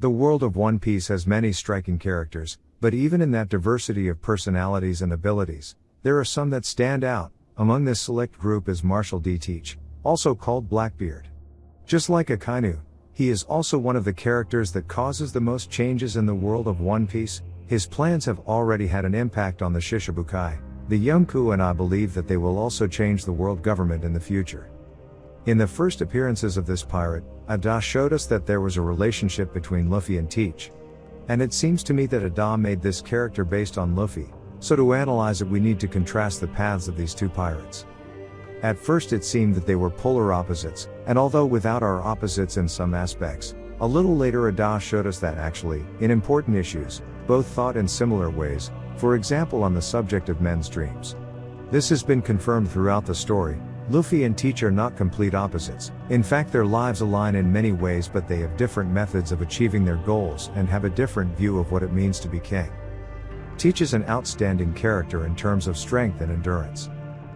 The world of One Piece has many striking characters, but even in that diversity of personalities and abilities, there are some that stand out. Among this select group is Marshall D. Teach, also called Blackbeard. Just like Akainu, he is also one of the characters that causes the most changes in the world of One Piece. His plans have already had an impact on the Shishibukai, the Yonkou, and I believe that they will also change the world government in the future. In the first appearances of this pirate, Ada showed us that there was a relationship between Luffy and Teach. And it seems to me that Ada made this character based on Luffy, so to analyze it we need to contrast the paths of these two pirates. At first it seemed that they were polar opposites, and although without our opposites in some aspects, a little later Ada showed us that actually, in important issues, both thought in similar ways, for example on the subject of men's dreams. This has been confirmed throughout the story. Luffy and Teach are not complete opposites. In fact, their lives align in many ways, but they have different methods of achieving their goals and have a different view of what it means to be king. Teach is an outstanding character in terms of strength and endurance.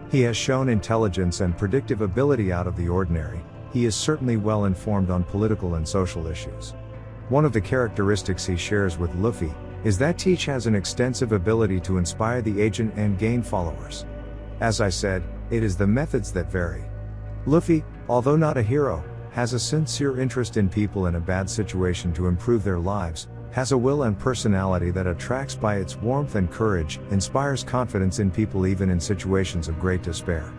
He has shown intelligence and predictive ability out of the ordinary. He is certainly well informed on political and social issues. One of the characteristics he shares with Luffy is that Teach has an extensive ability to inspire the agent and gain followers. As I said, it is the methods that vary. Luffy, although not a hero, has a sincere interest in people in a bad situation to improve their lives, has a will and personality that attracts by its warmth and courage, inspires confidence in people even in situations of great despair.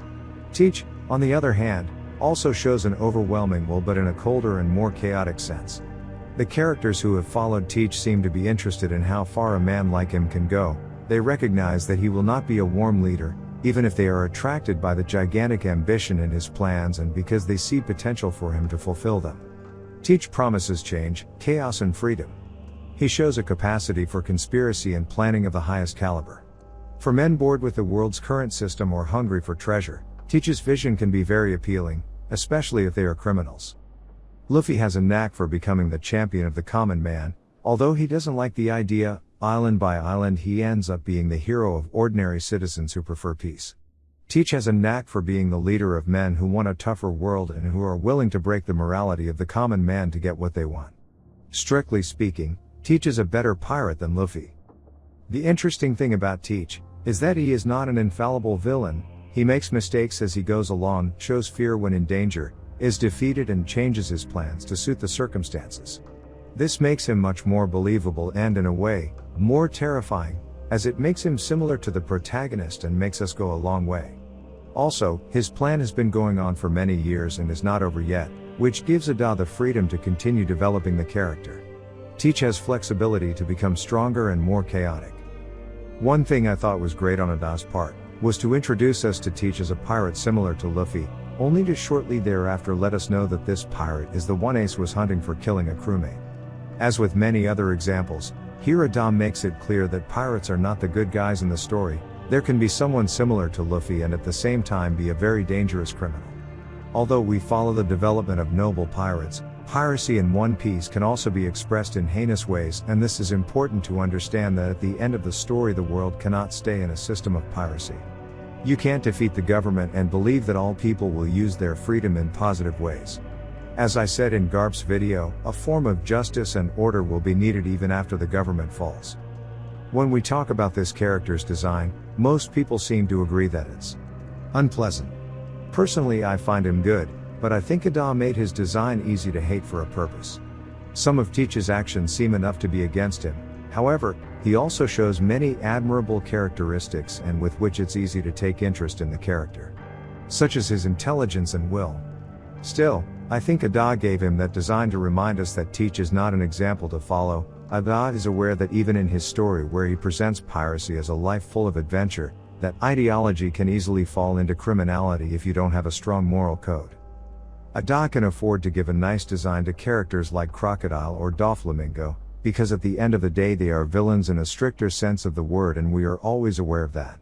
Teach, on the other hand, also shows an overwhelming will, but in a colder and more chaotic sense. The characters who have followed Teach seem to be interested in how far a man like him can go. They recognize that he will not be a warm leader, even if they are attracted by the gigantic ambition in his plans and because they see potential for him to fulfill them. Teach promises change, chaos and freedom. He shows a capacity for conspiracy and planning of the highest caliber. For men bored with the world's current system or hungry for treasure, Teach's vision can be very appealing, especially if they are criminals. Luffy has a knack for becoming the champion of the common man. Although he doesn't like the idea, island by island he ends up being the hero of ordinary citizens who prefer peace. Teach has a knack for being the leader of men who want a tougher world and who are willing to break the morality of the common man to get what they want. Strictly speaking, Teach is a better pirate than Luffy. The interesting thing about Teach is that he is not an infallible villain. He makes mistakes as he goes along, shows fear when in danger, is defeated and changes his plans to suit the circumstances. This makes him much more believable and, in a way, more terrifying, as it makes him similar to the protagonist and makes us go a long way. Also, his plan has been going on for many years and is not over yet, which gives Ada the freedom to continue developing the character. Teach has flexibility to become stronger and more chaotic. One thing I thought was great on Ada's part was to introduce us to Teach as a pirate similar to Luffy, only to shortly thereafter let us know that this pirate is the one Ace was hunting for killing a crewmate. As with many other examples, here Ada makes it clear that pirates are not the good guys in the story. There can be someone similar to Luffy and at the same time be a very dangerous criminal. Although we follow the development of noble pirates, piracy in One Piece can also be expressed in heinous ways, and this is important to understand that at the end of the story the world cannot stay in a system of piracy. You can't defeat the government and believe that all people will use their freedom in positive ways. As I said in Garp's video, a form of justice and order will be needed even after the government falls. When we talk about this character's design, most people seem to agree that it's unpleasant. Personally, I find him good, but I think Ada made his design easy to hate for a purpose. Some of Teach's actions seem enough to be against him. However, he also shows many admirable characteristics and with which it's easy to take interest in the character, such as his intelligence and will. Still, I think Ada gave him that design to remind us that Teach is not an example to follow. Ada is aware that even in his story where he presents piracy as a life full of adventure, that ideology can easily fall into criminality if you don't have a strong moral code. Ada can afford to give a nice design to characters like Crocodile or Doflamingo, because at the end of the day they are villains in a stricter sense of the word and we are always aware of that.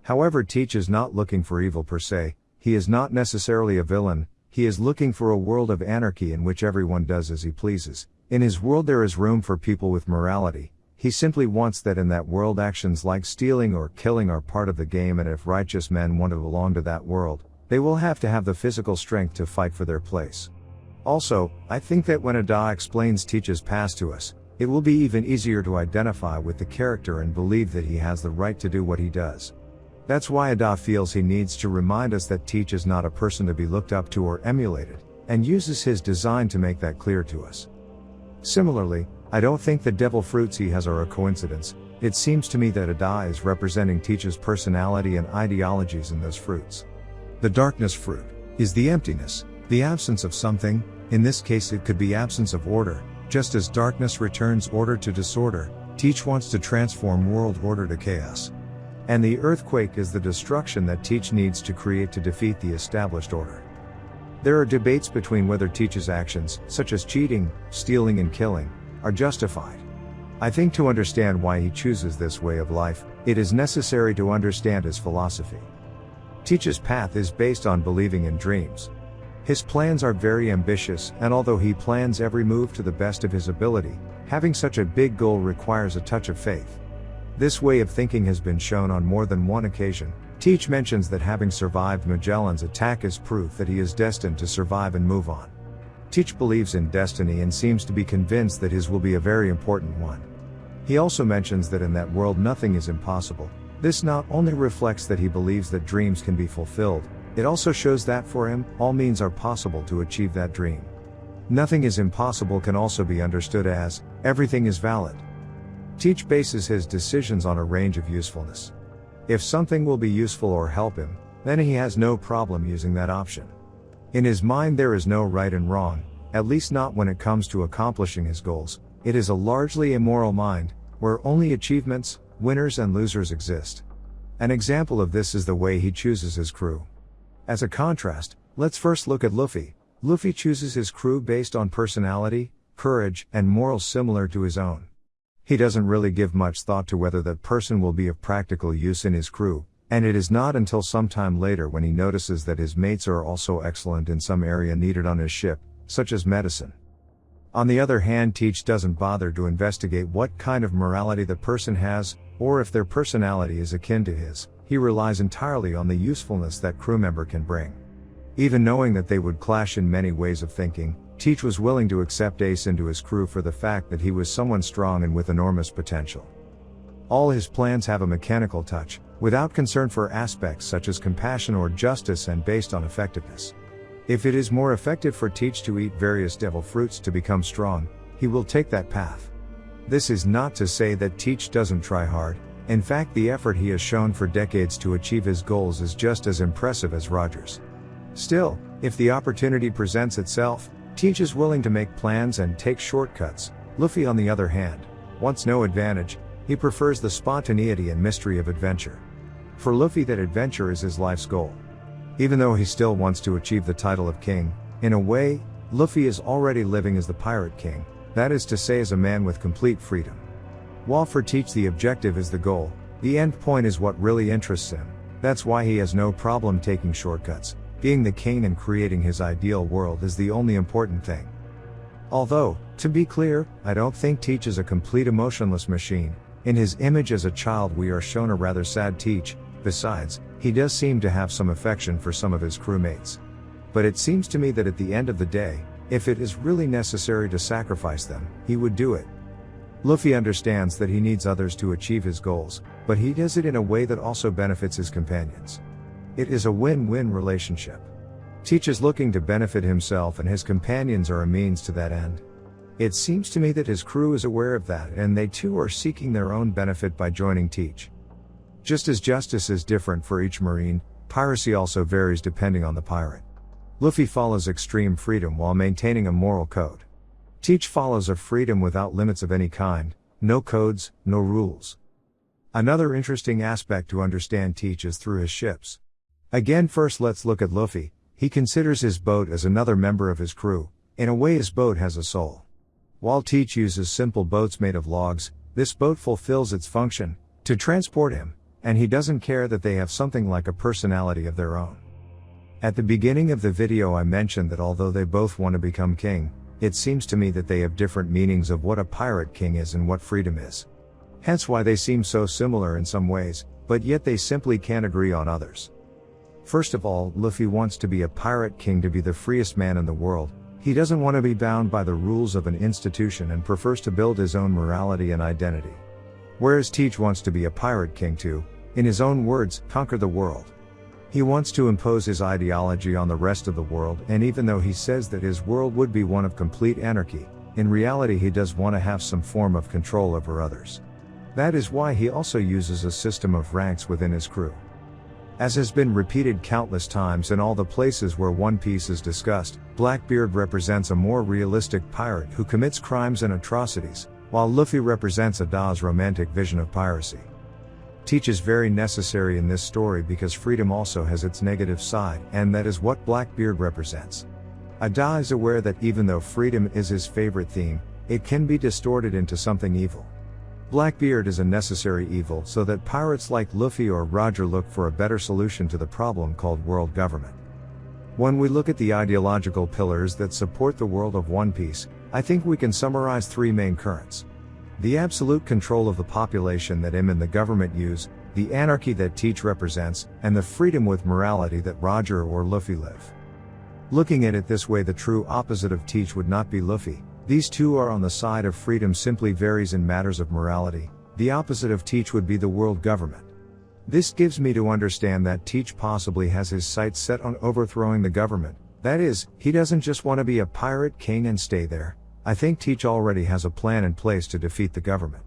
However, Teach is not looking for evil per se. He is not necessarily a villain. He is looking for a world of anarchy in which everyone does as he pleases. In his world there is room for people with morality. He simply wants that in that world actions like stealing or killing are part of the game, and if righteous men want to belong to that world, they will have to have the physical strength to fight for their place. Also, I think that when Ada explains Teach's past to us, it will be even easier to identify with the character and believe that he has the right to do what he does. That's why Ada feels he needs to remind us that Teach is not a person to be looked up to or emulated, and uses his design to make that clear to us. Similarly, I don't think the devil fruits he has are a coincidence. It seems to me that Ada is representing Teach's personality and ideologies in those fruits. The darkness fruit is the emptiness, the absence of something. In this case it could be absence of order. Just as darkness returns order to disorder, Teach wants to transform world order to chaos. And the earthquake is the destruction that Teach needs to create to defeat the established order. There are debates between whether Teach's actions, such as cheating, stealing and killing, are justified. I think to understand why he chooses this way of life, it is necessary to understand his philosophy. Teach's path is based on believing in dreams. His plans are very ambitious, and although he plans every move to the best of his ability, having such a big goal requires a touch of faith. This way of thinking has been shown on more than one occasion. Teach mentions that having survived Magellan's attack is proof that he is destined to survive and move on. Teach believes in destiny and seems to be convinced that his will be a very important one. He also mentions that in that world nothing is impossible. This not only reflects that he believes that dreams can be fulfilled, it also shows that for him, all means are possible to achieve that dream. Nothing is impossible can also be understood as, everything is valid. Teach bases his decisions on a range of usefulness. If something will be useful or help him, then he has no problem using that option. In his mind there is no right and wrong, at least not when it comes to accomplishing his goals. It is a largely immoral mind, where only achievements, winners and losers exist. An example of this is the way he chooses his crew. As a contrast, let's first look at Luffy. Luffy chooses his crew based on personality, courage, and morals similar to his own. He doesn't really give much thought to whether that person will be of practical use in his crew, and it is not until some time later when he notices that his mates are also excellent in some area needed on his ship, such as medicine. On the other hand, Teach doesn't bother to investigate what kind of morality the person has, or if their personality is akin to his. He relies entirely on the usefulness that crew member can bring. Even knowing that they would clash in many ways of thinking, Teach was willing to accept Ace into his crew for the fact that he was someone strong and with enormous potential. All his plans have a mechanical touch, without concern for aspects such as compassion or justice and based on effectiveness. If it is more effective for Teach to eat various devil fruits to become strong, he will take that path. This is not to say that Teach doesn't try hard. In fact, the effort he has shown for decades to achieve his goals is just as impressive as Roger's. Still, if the opportunity presents itself, Teach is willing to make plans and take shortcuts. Luffy, on the other hand, wants no advantage. He prefers the spontaneity and mystery of adventure. For Luffy, that adventure is his life's goal. Even though he still wants to achieve the title of king, in a way, Luffy is already living as the pirate king, that is to say as a man with complete freedom. While for Teach the objective is the goal, the end point is what really interests him. That's why he has no problem taking shortcuts. Being the king and creating his ideal world is the only important thing. Although, to be clear, I don't think Teach is a complete emotionless machine. In his image as a child we are shown a rather sad Teach. Besides, he does seem to have some affection for some of his crewmates. But it seems to me that at the end of the day, if it is really necessary to sacrifice them, he would do it. Luffy understands that he needs others to achieve his goals, but he does it in a way that also benefits his companions. It is a win-win relationship. Teach is looking to benefit himself and his companions are a means to that end. It seems to me that his crew is aware of that and they too are seeking their own benefit by joining Teach. Just as justice is different for each marine, piracy also varies depending on the pirate. Luffy follows extreme freedom while maintaining a moral code. Teach follows a freedom without limits of any kind, no codes, no rules. Another interesting aspect to understand Teach is through his ships. Again, first let's look at Luffy. He considers his boat as another member of his crew. In a way his boat has a soul. While Teach uses simple boats made of logs, this boat fulfills its function, to transport him, and he doesn't care that they have something like a personality of their own. At the beginning of the video I mentioned that although they both want to become king, it seems to me that they have different meanings of what a pirate king is and what freedom is. Hence why they seem so similar in some ways, but yet they simply can't agree on others. First of all, Luffy wants to be a pirate king to be the freest man in the world. He doesn't want to be bound by the rules of an institution and prefers to build his own morality and identity. Whereas Teach wants to be a pirate king to, in his own words, conquer the world. He wants to impose his ideology on the rest of the world, and even though he says that his world would be one of complete anarchy, in reality he does want to have some form of control over others. That is why he also uses a system of ranks within his crew. As has been repeated countless times in all the places where One Piece is discussed, Blackbeard represents a more realistic pirate who commits crimes and atrocities, while Luffy represents Ada's romantic vision of piracy. Teach is very necessary in this story because freedom also has its negative side, and that is what Blackbeard represents. Ada is aware that even though freedom is his favorite theme, it can be distorted into something evil. Blackbeard is a necessary evil so that pirates like Luffy or Roger look for a better solution to the problem called world government. When we look at the ideological pillars that support the world of One Piece, I think we can summarize three main currents. The absolute control of the population that him and the government use, the anarchy that Teach represents, and the freedom with morality that Roger or Luffy live. Looking at it this way, the true opposite of Teach would not be Luffy. These two are on the side of freedom, simply varies in matters of morality. The opposite of Teach would be the world government. This gives me to understand that Teach possibly has his sights set on overthrowing the government. That is, he doesn't just want to be a pirate king and stay there. I think Teach already has a plan in place to defeat the government.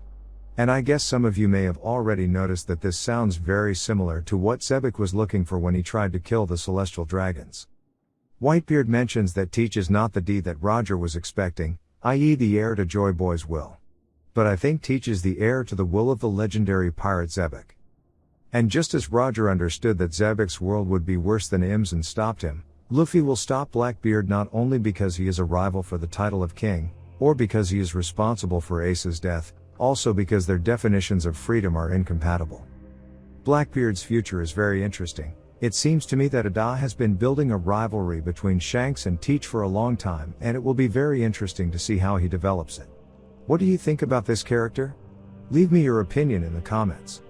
And I guess some of you may have already noticed that this sounds very similar to what Zebek was looking for when he tried to kill the celestial dragons. Whitebeard mentions that Teach is not the D that Roger was expecting, i.e. the heir to Joy Boy's will. But I think Teach is the heir to the will of the legendary pirate Zebek. And just as Roger understood that Zebek's world would be worse than Im's and stopped him, Luffy will stop Blackbeard not only because he is a rival for the title of king, or because he is responsible for Ace's death, also because their definitions of freedom are incompatible. Blackbeard's future is very interesting. It seems to me that Ada has been building a rivalry between Shanks and Teach for a long time, and it will be very interesting to see how he develops it. What do you think about this character? Leave me your opinion in the comments.